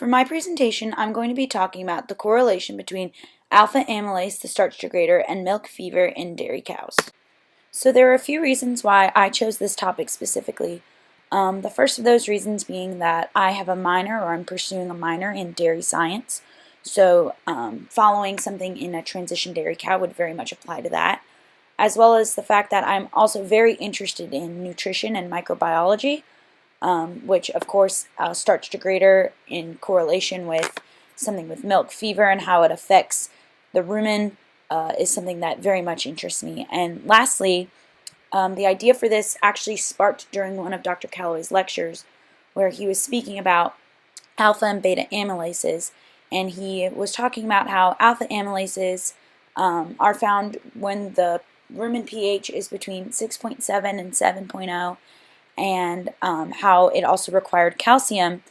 For my presentation, I'm going to be talking about the correlation between alpha amylase, the starch degrader, and milk fever in dairy cows. So there are a few reasons why I chose this topic specifically. The first of those reasons being that I have a minor, or I'm pursuing a minor in dairy science. So following something in a transition dairy cow would very much apply to that, as well as the fact that I'm also very interested in nutrition and microbiology. Which of course starch degrader in correlation with something with milk fever and how it affects the rumen is something that very much interests me. And lastly, the idea for this actually sparked during one of Dr. Callaway's lectures, where he was speaking about alpha and beta amylases, and he was talking about how alpha amylases are found when the rumen pH is between 6.7 and 7.0, and how it also required calcium.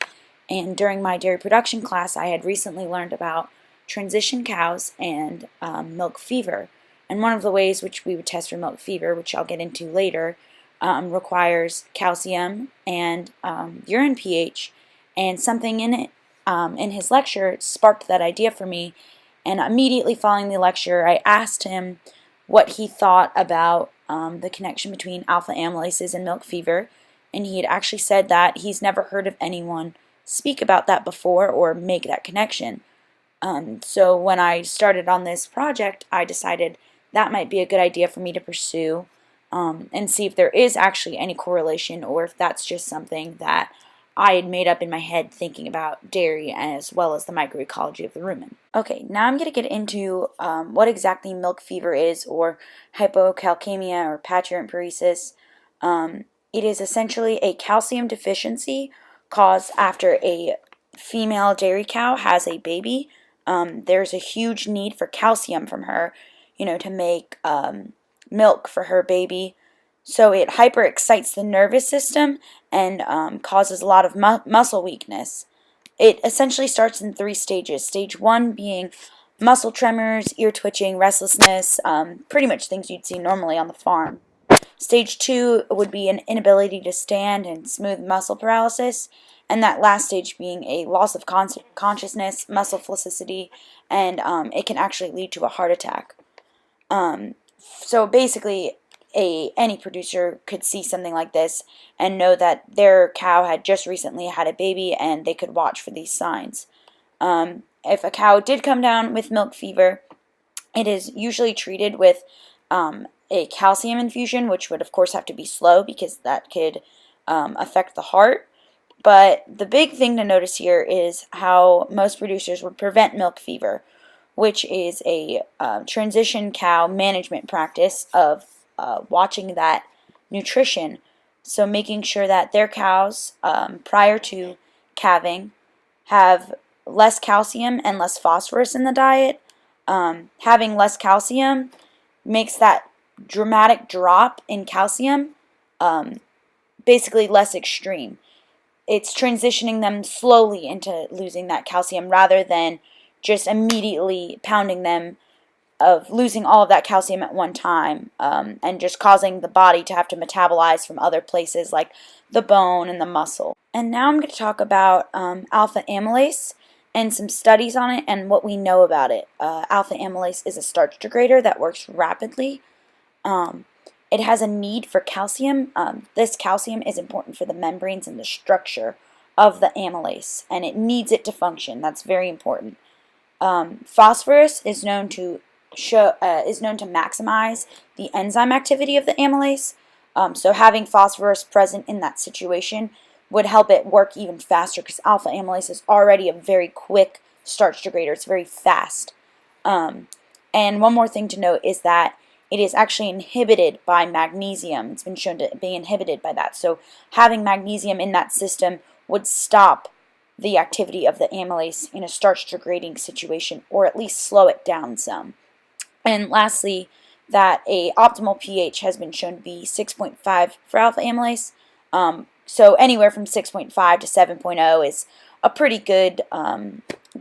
And during my dairy production class, I had recently learned about transition cows and milk fever. And one of the ways which we would test for milk fever, which I'll get into later, requires calcium and urine pH. And something in it, in his lecture, sparked that idea for me. And immediately following the lecture, I asked him what he thought about the connection between alpha amylases and milk fever, and he had actually said that he's never heard of anyone speak about that before or make that connection. So when I started on this project, I decided that might be a good idea for me to pursue and see if there is actually any correlation, or if that's just something that I had made up in my head thinking about dairy as well as the microecology of the rumen. Okay, now I'm going to get into what exactly milk fever is, or hypocalcemia, or paturenteparesis. It is essentially a calcium deficiency caused after a female dairy cow has a baby. There's a huge need for calcium from her, to make milk for her baby. So it hyperexcites the nervous system and causes a lot of muscle weakness. It essentially starts in 3 stages. Stage 1 being muscle tremors, ear twitching, restlessness, pretty much things you'd see normally on the farm. Stage 2 would be an inability to stand and smooth muscle paralysis, and that last stage being a loss of consciousness, muscle flaccidity, and it can actually lead to a heart attack. So basically, any producer could see something like this and know that their cow had just recently had a baby, and they could watch for these signs. If a cow did come down with milk fever, it is usually treated with a calcium infusion, which would of course have to be slow because that could affect the heart. But the big thing to notice here is how most producers would prevent milk fever, which is a transition cow management practice of watching that nutrition. So making sure that their cows, prior to calving, have less calcium and less phosphorus in the diet. Having less calcium makes that dramatic drop in calcium basically less extreme. It's transitioning them slowly into losing that calcium rather than just immediately pounding them of losing all of that calcium at one time, and just causing the body to have to metabolize from other places like the bone and the muscle. And now I'm going to talk about alpha amylase and some studies on it and what we know about it. Alpha amylase is a starch degrader that works rapidly. It has a need for calcium. This calcium is important for the membranes and the structure of the amylase, and it needs it to function. That's very important. Phosphorus is known to maximize the enzyme activity of the amylase. So having phosphorus present in that situation would help it work even faster, because alpha amylase is already a very quick starch degrader. It's very fast. And one more thing to note is that it is actually inhibited by magnesium. It's been shown to be inhibited by that. So having magnesium in that system would stop the activity of the amylase in a starch degrading situation, or at least slow it down some. And lastly, that a optimal pH has been shown to be 6.5 for alpha amylase. So anywhere from 6.5 to 7.0 is a pretty good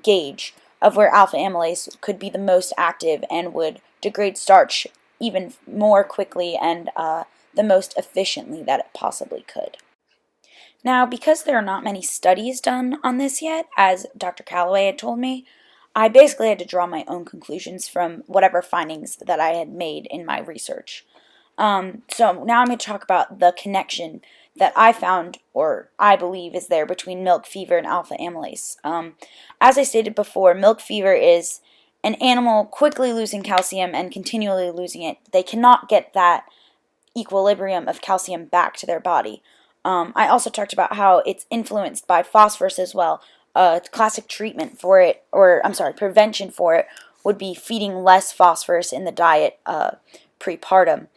gauge of where alpha amylase could be the most active and would degrade starch even more quickly and the most efficiently that it possibly could. Now, because there are not many studies done on this yet, as Dr. Callaway had told me, I basically had to draw my own conclusions from whatever findings that I had made in my research. So now I'm going to talk about the connection that I found, or I believe is there, between milk fever and alpha amylase. As I stated before, milk fever is an animal quickly losing calcium and continually losing it. They cannot get that equilibrium of calcium back to their body. I also talked about how it's influenced by phosphorus as well. Classic treatment for it, or I'm sorry, prevention for it, would be feeding less phosphorus in the diet prepartum.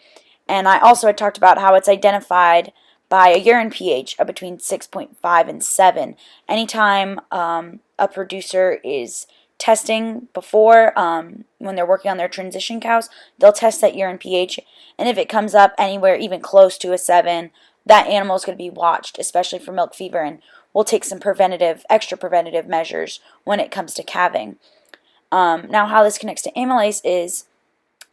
And I also had talked about how it's identified by a urine pH of between 6.5 and 7. Anytime a producer is testing before, when they're working on their transition cows, they'll test that urine pH, and if it comes up anywhere even close to a 7, that animal is going to be watched, especially for milk fever, and we'll take some extra preventative measures when it comes to calving. Now, how this connects to amylase is,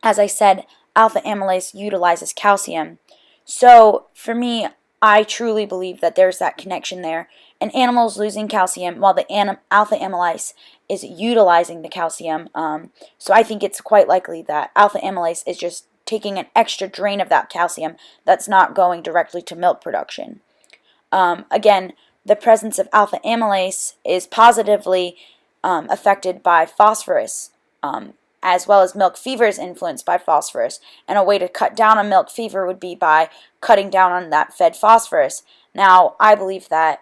as I said, alpha amylase utilizes calcium. So for me, I truly believe that there's that connection there. An animal is losing calcium while the alpha amylase is utilizing the calcium. So I think it's quite likely that alpha amylase is just taking an extra drain of that calcium that's not going directly to milk production. Again, the presence of alpha amylase is positively affected by phosphorus, as well as milk fever is influenced by phosphorus. And a way to cut down on milk fever would be by cutting down on that fed phosphorus. Now, I believe that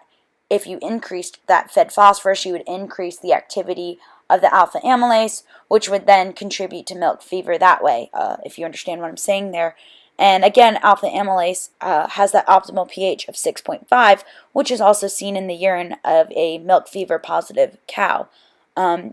if you increased that fed phosphorus, you would increase the activity of the alpha amylase, which would then contribute to milk fever that way, if you understand what I'm saying there. And again, alpha amylase has that optimal pH of 6.5, which is also seen in the urine of a milk fever positive cow.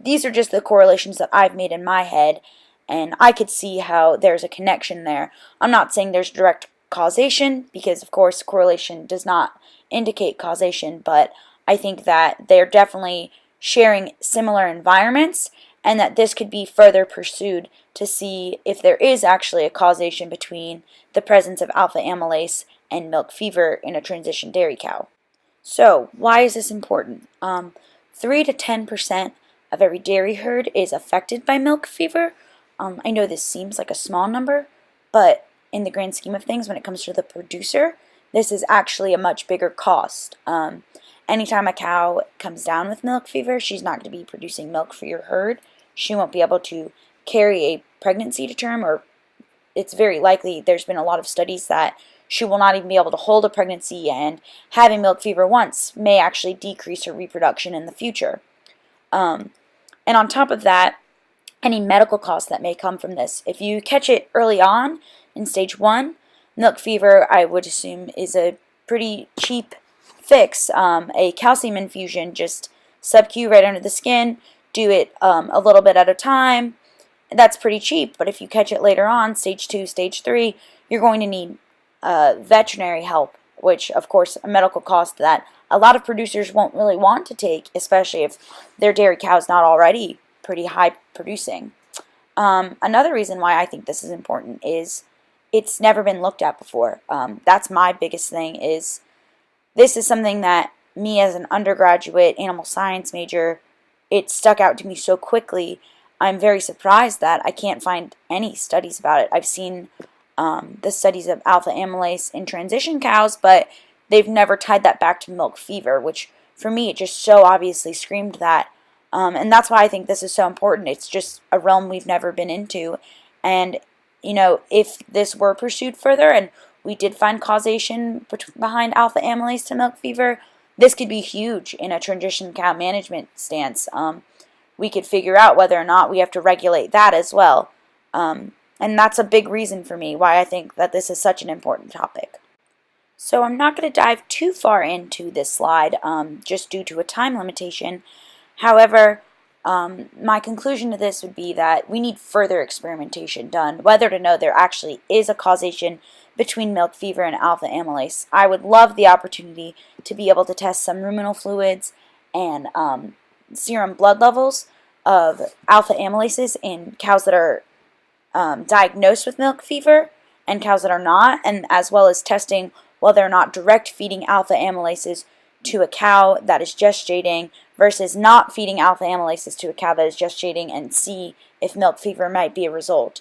These are just the correlations that I've made in my head, and I could see how there's a connection there. I'm not saying there's direct causation, because of course correlation does not indicate causation, but I think that they're definitely sharing similar environments, and that this could be further pursued to see if there is actually a causation between the presence of alpha amylase and milk fever in a transition dairy cow. So, why is this important? 3 to 10% of every dairy herd is affected by milk fever. I know this seems like a small number, but in the grand scheme of things, when it comes to the producer, this is actually a much bigger cost. Anytime a cow comes down with milk fever, she's not going to be producing milk for your herd. She won't be able to carry a pregnancy to term, or it's very likely, there's been a lot of studies that she will not even be able to hold a pregnancy, and having milk fever once may actually decrease her reproduction in the future. And on top of that, any medical costs that may come from this. If you catch it early on in stage 1, milk fever, I would assume, is a pretty cheap fix. A calcium infusion, just sub-Q right under the skin, do it a little bit at a time. That's pretty cheap, but if you catch it later on, stage 2, stage 3, you're going to need veterinary help, which, of course, a medical cost that a lot of producers won't really want to take, especially if their dairy cow is not already pretty high producing. Another reason why I think this is important is it's never been looked at before. That's my biggest thing. Is this is something that me as an undergraduate animal science major, it stuck out to me so quickly. I'm very surprised that I can't find any studies about it. I've seen the studies of alpha amylase in transition cows, but they've never tied that back to milk fever, which for me it just so obviously screamed that. And that's why I think this is so important. It's just a realm we've never been into. And, you know, if this were pursued further and we did find causation behind alpha amylase to milk fever, this could be huge in a transition cow management stance. We could figure out whether or not we have to regulate that as well. And that's a big reason for me why I think that this is such an important topic. So I'm not going to dive too far into this slide, just due to a time limitation. However, my conclusion to this would be that we need further experimentation done, whether to know there actually is a causation between milk fever and alpha amylase. I would love the opportunity to be able to test some ruminal fluids and serum blood levels of alpha amylases in cows that are diagnosed with milk fever and cows that are not, and as well as testing while they're not direct feeding alpha amylases to a cow that is gestating versus not feeding alpha amylases to a cow that is gestating and see if milk fever might be a result.